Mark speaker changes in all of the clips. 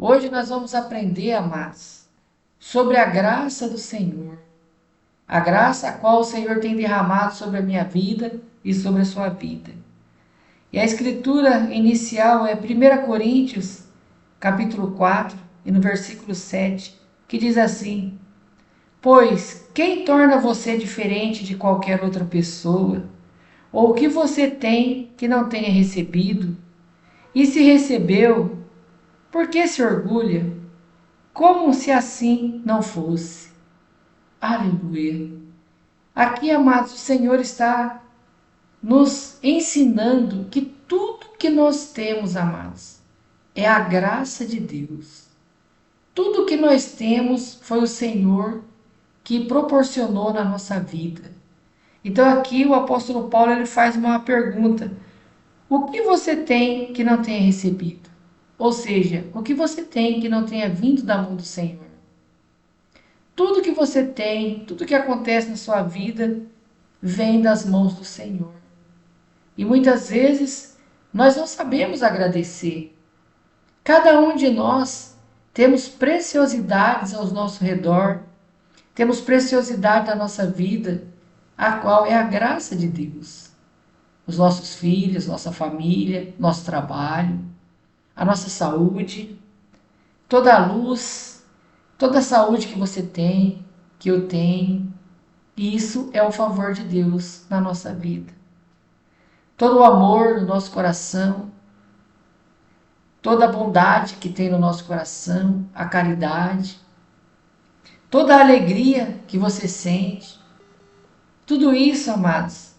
Speaker 1: Hoje nós vamos aprender, amados, sobre a graça do Senhor. A graça a qual o Senhor tem derramado sobre a minha vida e sobre a sua vida. E a escritura inicial é 1 Coríntios, capítulo 4, e no versículo 7, que diz assim: Pois quem torna você diferente de qualquer outra pessoa? Ou o que você tem que não tenha recebido? E se recebeu, por que se orgulha? Como se assim não fosse. Aleluia. Aqui, amados, o Senhor está nos ensinando que tudo que nós temos, amados, é a graça de Deus. Tudo que nós temos foi o Senhor que proporcionou na nossa vida. Então aqui o apóstolo Paulo ele faz uma pergunta: o que você tem que não tenha recebido? Ou seja, o que você tem que não tenha vindo da mão do Senhor? Tudo que você tem, tudo que acontece na sua vida, vem das mãos do Senhor. E muitas vezes nós não sabemos agradecer. Cada um de nós temos preciosidades ao nosso redor, temos preciosidade na nossa vida, a qual é a graça de Deus. Os nossos filhos, nossa família, nosso trabalho, a nossa saúde, toda a luz, toda a saúde que você tem, que eu tenho, isso é o favor de Deus na nossa vida. Todo o amor no nosso coração, toda a bondade que tem no nosso coração, a caridade, toda a alegria que você sente, tudo isso, amados,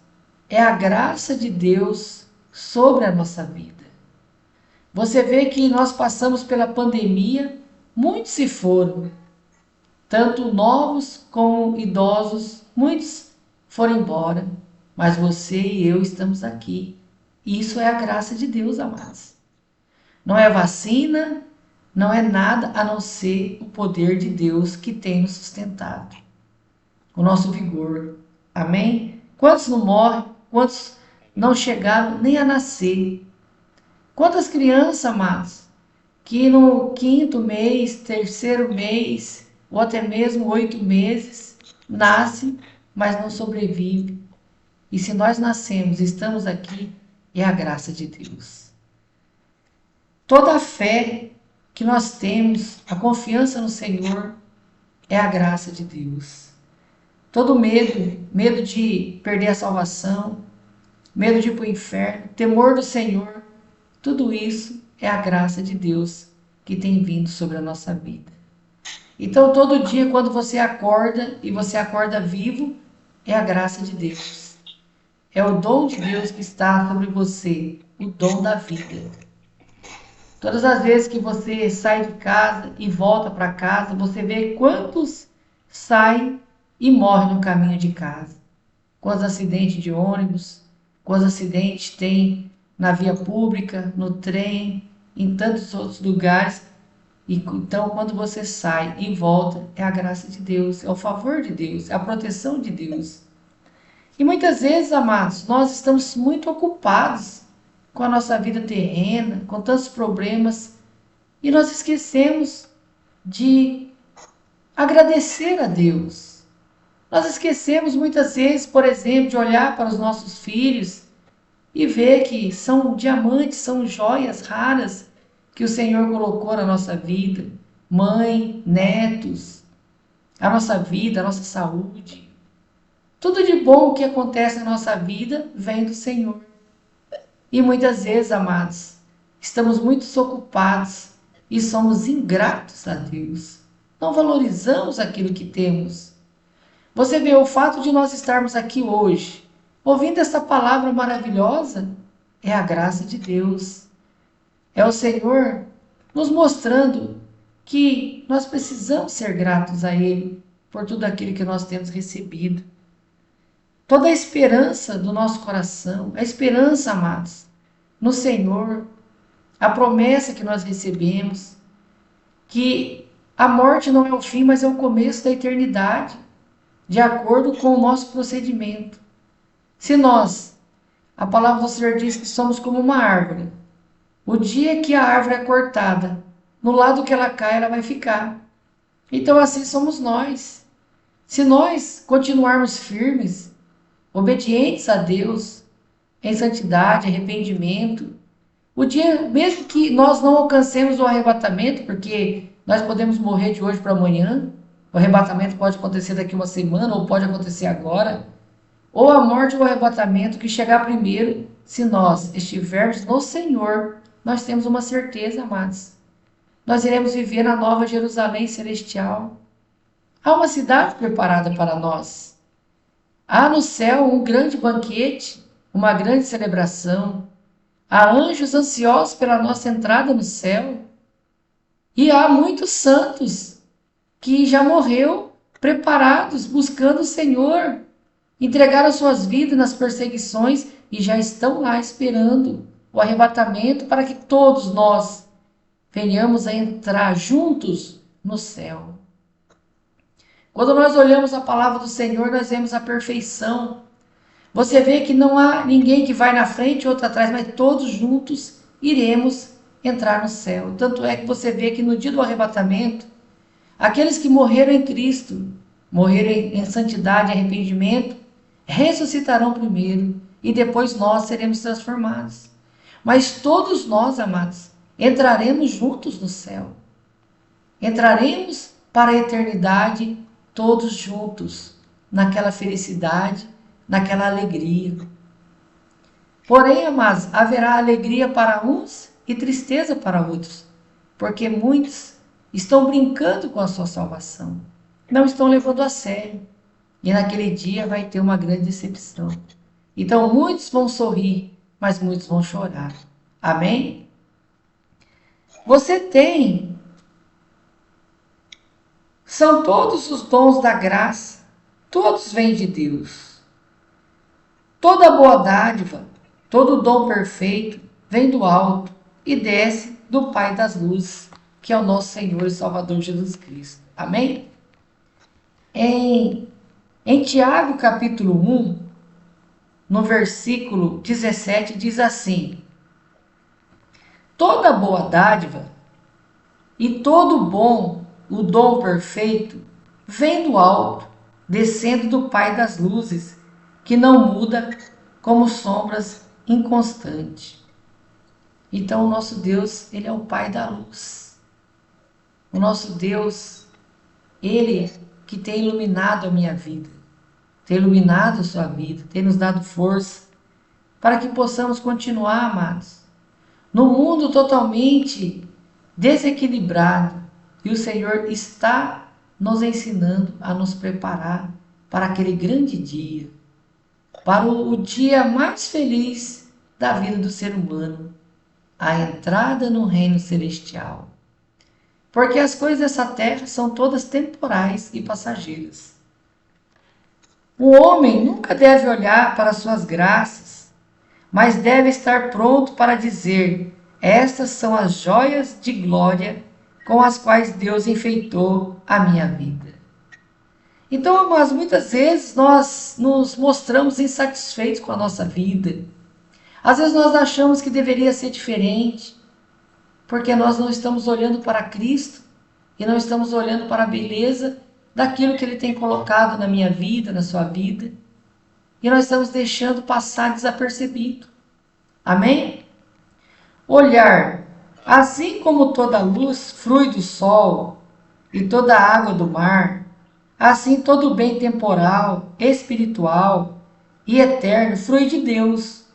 Speaker 1: é a graça de Deus sobre a nossa vida. Você vê que nós passamos pela pandemia, muitos se foram, tanto novos como idosos, muitos foram embora, mas você e eu estamos aqui. Isso é a graça de Deus, amados. Não é vacina, não é nada a não ser o poder de Deus que tem nos sustentado, o nosso vigor. Amém? Quantos não morrem? Quantos não chegaram nem a nascer? Quantas crianças, amados, que no quinto mês, terceiro mês, ou até mesmo 8 meses, nascem, mas não sobrevivem. E se nós nascemos, estamos aqui, é a graça de Deus. Toda a fé que nós temos, a confiança no Senhor, é a graça de Deus. Todo medo, medo de perder a salvação, medo de ir para o inferno, temor do Senhor, tudo isso é a graça de Deus que tem vindo sobre a nossa vida. Então, todo dia, quando você acorda e você acorda vivo, é a graça de Deus. É o dom de Deus que está sobre você, o dom da vida. Todas as vezes que você sai de casa e volta para casa, você vê quantos saem e morrem no caminho de casa. Quantos acidentes de ônibus, quantos acidentes tem na via pública, no trem, em tantos outros lugares. Então, quando você sai e volta, é a graça de Deus, é o favor de Deus, é a proteção de Deus. E muitas vezes, amados, nós estamos muito ocupados com a nossa vida terrena, com tantos problemas, e nós esquecemos de agradecer a Deus. Nós esquecemos muitas vezes, por exemplo, de olhar para os nossos filhos e ver que são diamantes, são joias raras que o Senhor colocou na nossa vida. Mãe, netos, a nossa vida, a nossa saúde. Tudo de bom que acontece na nossa vida vem do Senhor. E muitas vezes, amados, estamos muito ocupados e somos ingratos a Deus. Não valorizamos aquilo que temos. Você vê o fato de nós estarmos aqui hoje, ouvindo essa palavra maravilhosa, é a graça de Deus. É o Senhor nos mostrando que nós precisamos ser gratos a Ele por tudo aquilo que nós temos recebido. Toda a esperança do nosso coração, a esperança, amados, no Senhor, a promessa que nós recebemos, que a morte não é o fim, mas é o começo da eternidade, de acordo com o nosso procedimento. Se nós, a palavra do Senhor diz que somos como uma árvore, o dia que a árvore é cortada, no lado que ela cai, ela vai ficar. Então assim somos nós. Se nós continuarmos firmes, obedientes a Deus, em santidade, arrependimento, o dia, mesmo que nós não alcancemos o arrebatamento, porque nós podemos morrer de hoje para amanhã, o arrebatamento pode acontecer daqui uma semana, ou pode acontecer agora, ou a morte ou o arrebatamento que chegar primeiro, se nós estivermos no Senhor, nós temos uma certeza, amados. Nós iremos viver na nova Jerusalém celestial. Há uma cidade preparada para nós. Há no céu um grande banquete, uma grande celebração. Há anjos ansiosos pela nossa entrada no céu. E há muitos santos que já morreu preparados, buscando o Senhor. Entregaram suas vidas nas perseguições e já estão lá esperando o arrebatamento para que todos nós venhamos a entrar juntos no céu. Quando nós olhamos a palavra do Senhor, nós vemos a perfeição. Você vê que não há ninguém que vai na frente e outro atrás, mas todos juntos iremos entrar no céu. Tanto é que você vê que no dia do arrebatamento, aqueles que morreram em Cristo, morreram em santidade e arrependimento, ressuscitarão primeiro e depois nós seremos transformados. Mas todos nós, amados, entraremos juntos no céu. Entraremos para a eternidade todos juntos, naquela felicidade, naquela alegria. Porém, amados, haverá alegria para uns e tristeza para outros, porque muitos estão brincando com a sua salvação, não estão levando a sério. E naquele dia vai ter uma grande decepção. Então muitos vão sorrir, mas muitos vão chorar. Amém? Você tem. São todos os dons da graça. Todos vêm de Deus. Toda boa dádiva, todo dom perfeito vem do alto e desce do Pai das luzes, que é o nosso Senhor e Salvador Jesus Cristo. Amém? Em Tiago capítulo 1, no versículo 17, diz assim: toda boa dádiva e todo bom, o dom perfeito, vem do alto, descendo do Pai das luzes, que não muda como sombras inconstante. Então o nosso Deus, Ele é o Pai da luz. O nosso Deus, Ele que tem iluminado a minha vida, tem iluminado a sua vida, tem nos dado força para que possamos continuar, amados, no mundo totalmente desequilibrado. E o Senhor está nos ensinando a nos preparar para aquele grande dia, para o dia mais feliz da vida do ser humano, a entrada no reino celestial. Porque as coisas dessa terra são todas temporais e passageiras. O homem nunca deve olhar para suas graças, mas deve estar pronto para dizer: estas são as joias de glória com as quais Deus enfeitou a minha vida. Então, mas muitas vezes nós nos mostramos insatisfeitos com a nossa vida. Às vezes nós achamos que deveria ser diferente, porque nós não estamos olhando para Cristo e não estamos olhando para a beleza daquilo que Ele tem colocado na minha vida, na sua vida, e nós estamos deixando passar desapercebido. Amém? Olhar, assim como toda luz flui do sol e toda água do mar, assim todo bem temporal, espiritual e eterno flui de Deus.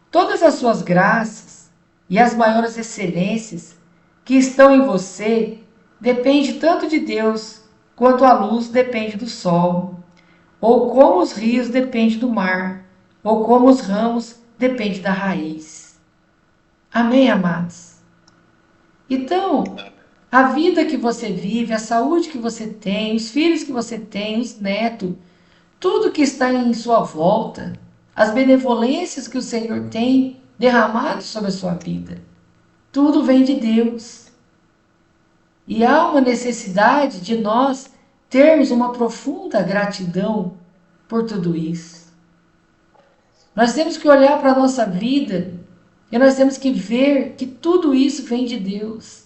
Speaker 1: Todas as suas graças e as maiores excelências que estão em você depende tanto de Deus quanto a luz depende do sol, ou como os rios dependem do mar, ou como os ramos dependem da raiz. Amém, amados? Então, a vida que você vive, a saúde que você tem, os filhos que você tem, os netos, tudo que está em sua volta, as benevolências que o Senhor tem derramado sobre a sua vida, tudo vem de Deus. E há uma necessidade de nós termos uma profunda gratidão por tudo isso. Nós temos que olhar para a nossa vida e nós temos que ver que tudo isso vem de Deus.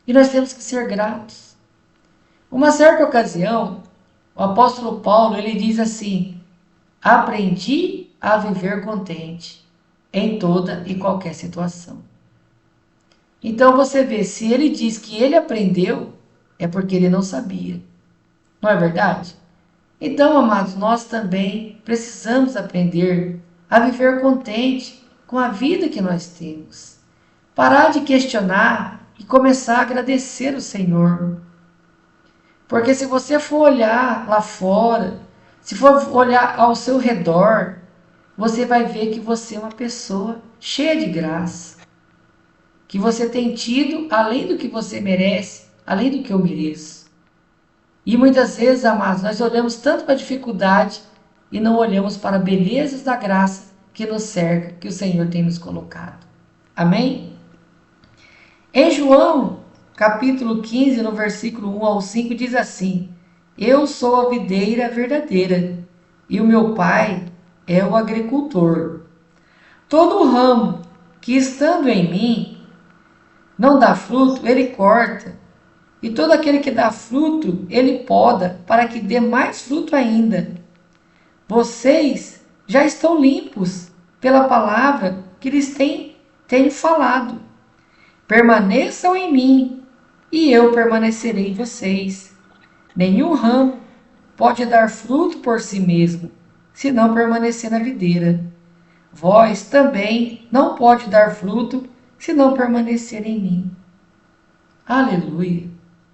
Speaker 1: E nós temos que ser gratos. Uma certa ocasião, o apóstolo Paulo, ele diz assim: aprendi a viver contente em toda e qualquer situação. Então você vê, se ele diz que ele aprendeu, é porque ele não sabia. Não é verdade? Então, amados, nós também precisamos aprender a viver contente com a vida que nós temos. Parar de questionar e começar a agradecer o Senhor. Porque se você for olhar lá fora, se for olhar ao seu redor, você vai ver que você é uma pessoa cheia de graça. Que você tem tido além do que você merece, além do que eu mereço. E muitas vezes, amados, nós olhamos tanto para a dificuldade e não olhamos para as belezas da graça que nos cerca, que o Senhor tem nos colocado. Amém? Em João, capítulo 15, no versículo 1 ao 5, diz assim: eu sou a videira verdadeira, e o meu pai é o agricultor. Todo ramo que estando em mim não dá fruto, ele corta, e todo aquele que dá fruto, ele poda, para que dê mais fruto ainda. Vocês já estão limpos pela palavra que lhes tenho falado. Permaneçam em mim, e eu permanecerei em vocês. Nenhum ramo pode dar fruto por si mesmo, se não permanecer na videira. Vós também não pode dar fruto, se não permanecer em mim. Aleluia.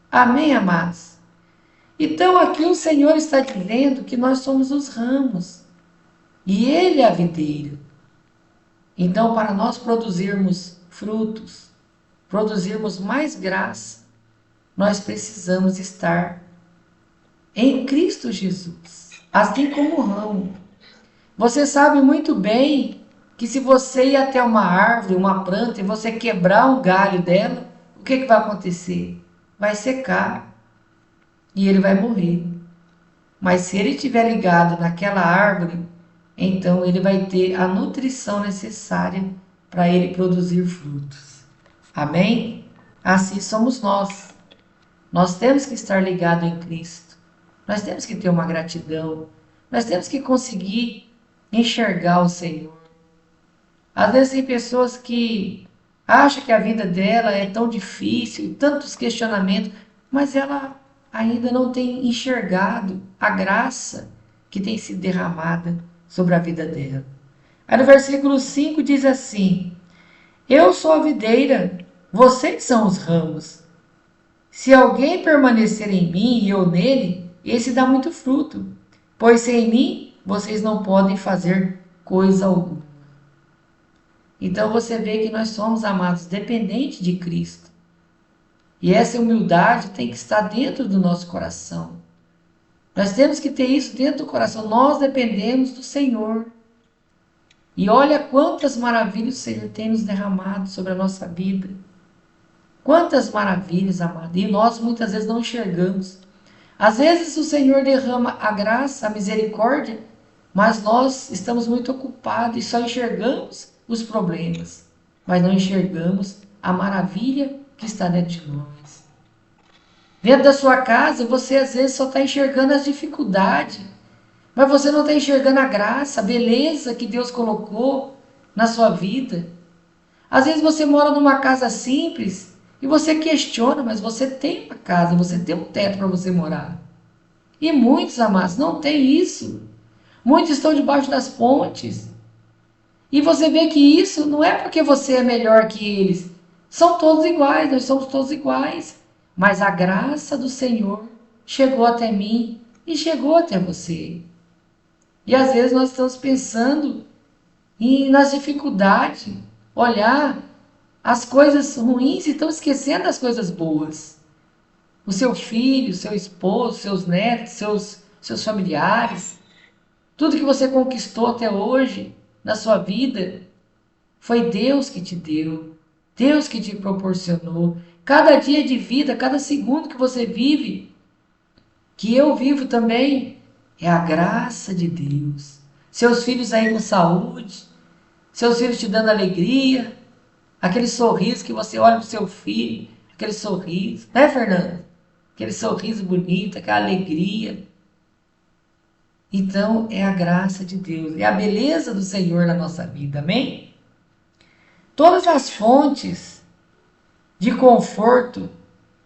Speaker 1: Amém, amados? Então aqui o Senhor está dizendo que nós somos os ramos e Ele é a videira. Então, para nós produzirmos frutos, produzirmos mais graça, nós precisamos estar em Cristo Jesus, assim como o ramo. Você sabe muito bem que se você ir até uma árvore, uma planta, e você quebrar um galho dela, o que vai acontecer? Vai secar e ele vai morrer. Mas se ele estiver ligado naquela árvore, então ele vai ter a nutrição necessária para ele produzir frutos. Amém? Assim somos nós. Nós temos que estar ligados em Cristo. Nós temos que ter uma gratidão. Nós temos que conseguir enxergar o Senhor. Às vezes tem pessoas que acham que a vida dela é tão difícil, tantos questionamentos, mas ela ainda não tem enxergado a graça que tem sido derramada sobre a vida dela. Aí no versículo 5 diz assim: eu sou a videira, vocês são os ramos. Se alguém permanecer em mim e eu nele, esse dá muito fruto, pois sem mim vocês não podem fazer coisa alguma. Então você vê que nós somos, amados, dependentes de Cristo. E essa humildade tem que estar dentro do nosso coração. Nós temos que ter isso dentro do coração. Nós dependemos do Senhor. E olha quantas maravilhas o Senhor tem nos derramado sobre a nossa vida. Quantas maravilhas, amado. E nós muitas vezes não enxergamos. Às vezes o Senhor derrama a graça, a misericórdia, mas nós estamos muito ocupados e só enxergamos os problemas, mas não enxergamos a maravilha que está dentro de nós. Dentro da sua casa, você às vezes só está enxergando as dificuldades, mas você não está enxergando a graça, a beleza que Deus colocou na sua vida. Às vezes você mora numa casa simples e você questiona, mas você tem uma casa, você tem um teto para você morar. E muitos, amados, não têm isso. Muitos estão debaixo das pontes. E você vê que isso não é porque você é melhor que eles. São todos iguais, nós somos todos iguais. Mas a graça do Senhor chegou até mim e chegou até você. E às vezes nós estamos pensando nas dificuldades, olhar as coisas ruins e estamos esquecendo das coisas boas. O seu filho, seu esposo, seus netos, seus familiares, tudo que você conquistou até hoje na sua vida, foi Deus que te deu, Deus que te proporcionou. Cada dia de vida, cada segundo que você vive, que eu vivo também, é a graça de Deus. Seus filhos aí com saúde, seus filhos te dando alegria, aquele sorriso que você olha para o seu filho, aquele sorriso, né, Fernando? Aquele sorriso bonito, aquela alegria. Então, é a graça de Deus, é a beleza do Senhor na nossa vida, amém? Todas as fontes de conforto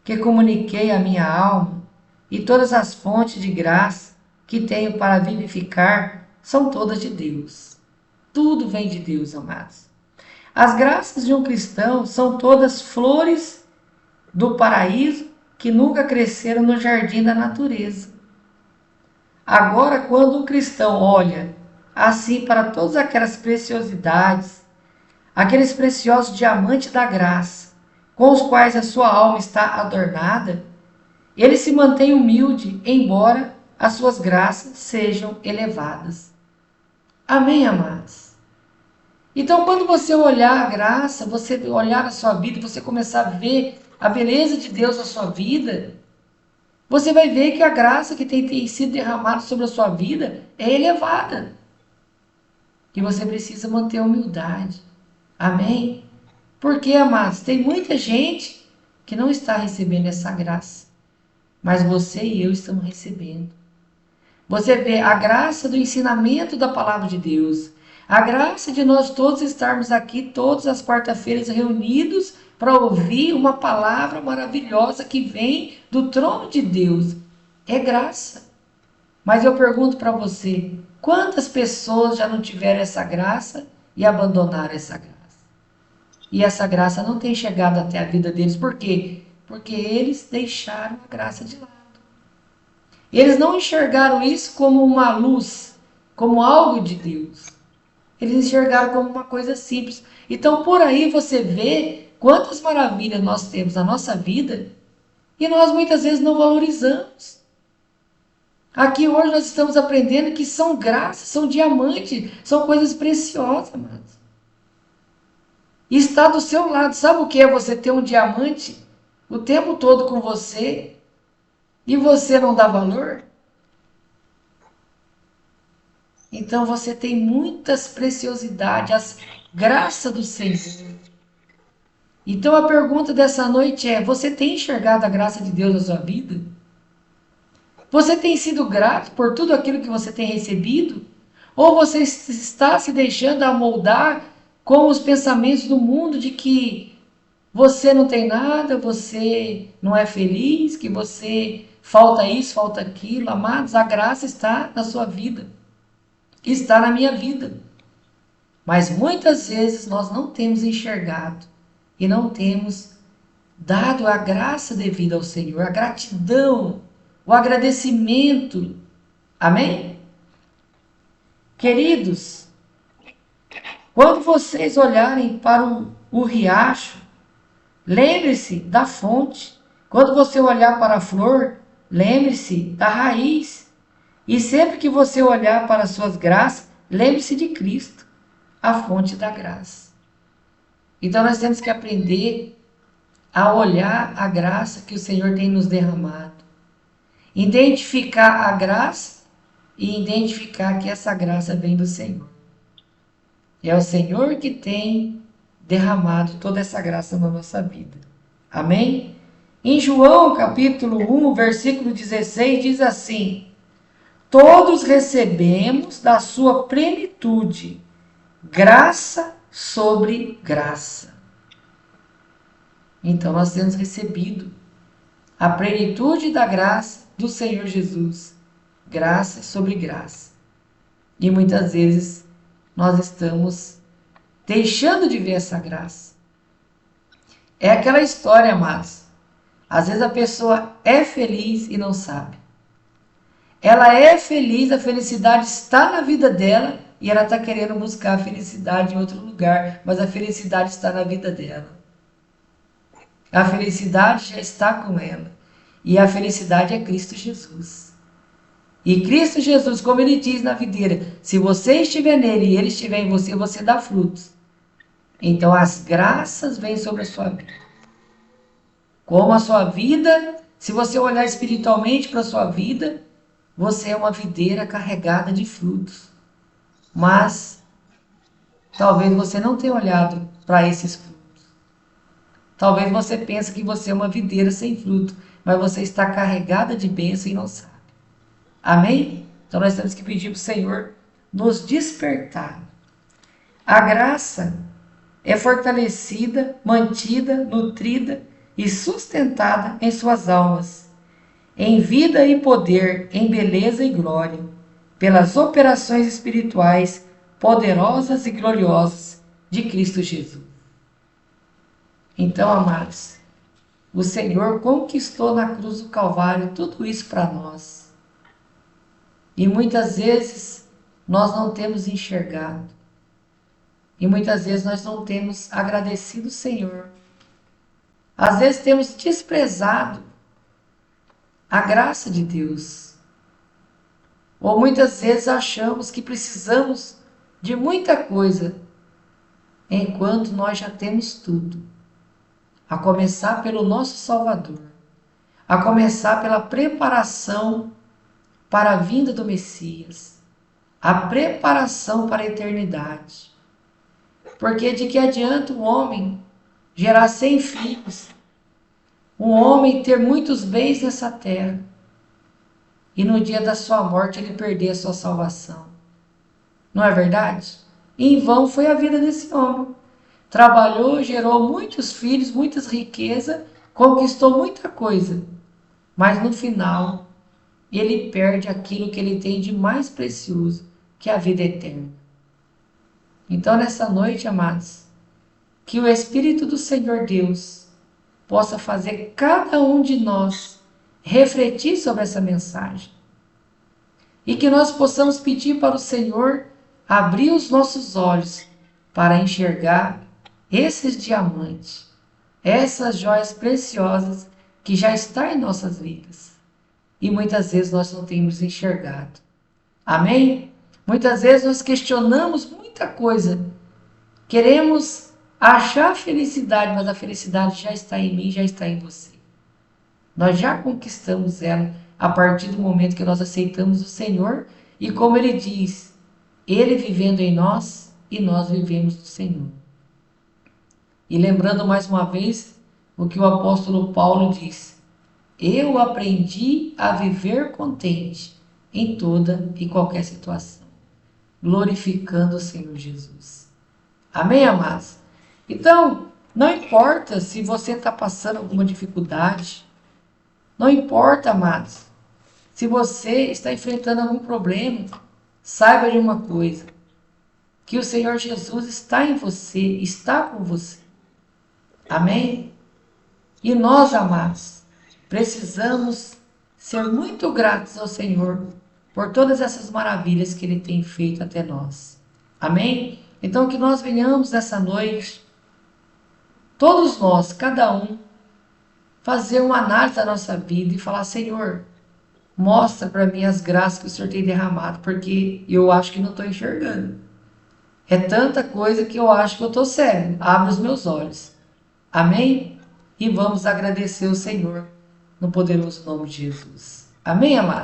Speaker 1: que comuniquei à minha alma e todas as fontes de graça que tenho para vivificar são todas de Deus. Tudo vem de Deus, amados. As graças de um cristão são todas flores do paraíso que nunca cresceram no jardim da natureza. Agora, quando um cristão olha assim para todas aquelas preciosidades, aqueles preciosos diamantes da graça, com os quais a sua alma está adornada, ele se mantém humilde, embora as suas graças sejam elevadas. Amém, amados? Então, quando você olhar a graça, você olhar a sua vida, você começar a ver a beleza de Deus na sua vida, você vai ver que a graça que tem sido derramada sobre a sua vida é elevada. E você precisa manter a humildade. Amém? Porque, amados, tem muita gente que não está recebendo essa graça. Mas você e eu estamos recebendo. Você vê a graça do ensinamento da palavra de Deus. A graça de nós todos estarmos aqui todas as quarta-feiras reunidos para ouvir uma palavra maravilhosa que vem do trono de Deus. É graça. Mas eu pergunto para você, quantas pessoas já não tiveram essa graça e abandonaram essa graça? E essa graça não tem chegado até a vida deles. Por quê? Porque eles deixaram a graça de lado. Eles não enxergaram isso como uma luz, como algo de Deus. Eles enxergaram como uma coisa simples. Então, por aí você vê quantas maravilhas nós temos na nossa vida e nós muitas vezes não valorizamos. Aqui hoje nós estamos aprendendo que são graças, são diamantes, são coisas preciosas, amados. E está do seu lado. Sabe o que é você ter um diamante o tempo todo com você e você não dá valor? Então você tem muitas preciosidades, as graças do Senhor. Então a pergunta dessa noite é: você tem enxergado a graça de Deus na sua vida? Você tem sido grato por tudo aquilo que você tem recebido? Ou você está se deixando amoldar com os pensamentos do mundo de que você não tem nada, você não é feliz, que você falta isso, falta aquilo? Amados, a graça está na sua vida, está na minha vida. Mas muitas vezes nós não temos enxergado e não temos dado a graça devida ao Senhor, a gratidão, o agradecimento. Amém? Queridos, quando vocês olharem para o riacho, lembre-se da fonte. Quando você olhar para a flor, lembre-se da raiz. E sempre que você olhar para as suas graças, lembre-se de Cristo, a fonte da graça. Então nós temos que aprender a olhar a graça que o Senhor tem nos derramado. Identificar a graça e identificar que essa graça vem do Senhor. É o Senhor que tem derramado toda essa graça na nossa vida. Amém? Em João capítulo 1, versículo 16, diz assim: todos recebemos da sua plenitude, graça sobre graça. Então nós temos recebido a plenitude da graça do Senhor Jesus, graça sobre graça. E muitas vezes nós estamos deixando de ver essa graça. É aquela história, amados. Às vezes a pessoa é feliz e não sabe. Ela é feliz, a felicidade está na vida dela e ela está querendo buscar a felicidade em outro lugar, mas a felicidade está na vida dela. A felicidade já está com ela. E a felicidade é Cristo Jesus. E Cristo Jesus, como ele diz na videira, se você estiver nele e ele estiver em você, você dá frutos. Então as graças vêm sobre a sua vida. Como a sua vida, se você olhar espiritualmente para a sua vida, você é uma videira carregada de frutos. Mas talvez você não tenha olhado para esses frutos. Talvez você pense que você é uma videira sem fruto, mas você está carregada de bênção e não sabe. Amém? Então nós temos que pedir para o Senhor nos despertar. A graça é fortalecida, mantida, nutrida e sustentada em suas almas, em vida e poder, em beleza e glória, pelas operações espirituais poderosas e gloriosas de Cristo Jesus. Então, amados, o Senhor conquistou na cruz do Calvário tudo isso para nós. E muitas vezes nós não temos enxergado. E muitas vezes nós não temos agradecido o Senhor. Às vezes temos desprezado a graça de Deus. Ou muitas vezes achamos que precisamos de muita coisa, enquanto nós já temos tudo. A começar pelo nosso Salvador. A começar pela preparação para a vinda do Messias. A preparação para a eternidade. Porque de que adianta o homem gerar 100 filhos, um homem ter muitos bens nessa terra, e no dia da sua morte ele perder a sua salvação? Não é verdade? E em vão foi a vida desse homem. Trabalhou, gerou muitos filhos, muitas riquezas, conquistou muita coisa, mas no final ele perde aquilo que ele tem de mais precioso, que é a vida eterna. Então nessa noite, amados, que o Espírito do Senhor Deus possa fazer cada um de nós refletir sobre essa mensagem. E que nós possamos pedir para o Senhor abrir os nossos olhos para enxergar esses diamantes, essas joias preciosas que já estão em nossas vidas. E muitas vezes nós não temos enxergado. Amém? Muitas vezes nós questionamos muita coisa. Queremos achar felicidade, mas a felicidade já está em mim, já está em você. Nós já conquistamos ela a partir do momento que nós aceitamos o Senhor e, como Ele diz, Ele vivendo em nós e nós vivemos do Senhor. E lembrando mais uma vez o que o apóstolo Paulo diz: eu aprendi a viver contente em toda e qualquer situação, glorificando o Senhor Jesus. Amém, amados? Então, não importa se você está passando alguma dificuldade, não importa, amados, se você está enfrentando algum problema, saiba de uma coisa, que o Senhor Jesus está em você, está com você. Amém? E nós, amados, precisamos ser muito gratos ao Senhor por todas essas maravilhas que Ele tem feito até nós. Amém? Então que nós venhamos nessa noite, todos nós, cada um, fazer uma análise da nossa vida e falar: Senhor, mostra para mim as graças que o Senhor tem derramado, porque eu acho que não estou enxergando. É tanta coisa que eu acho que eu estou cego. Abre os meus olhos. Amém? E vamos agradecer o Senhor no poderoso nome de Jesus. Amém, amado?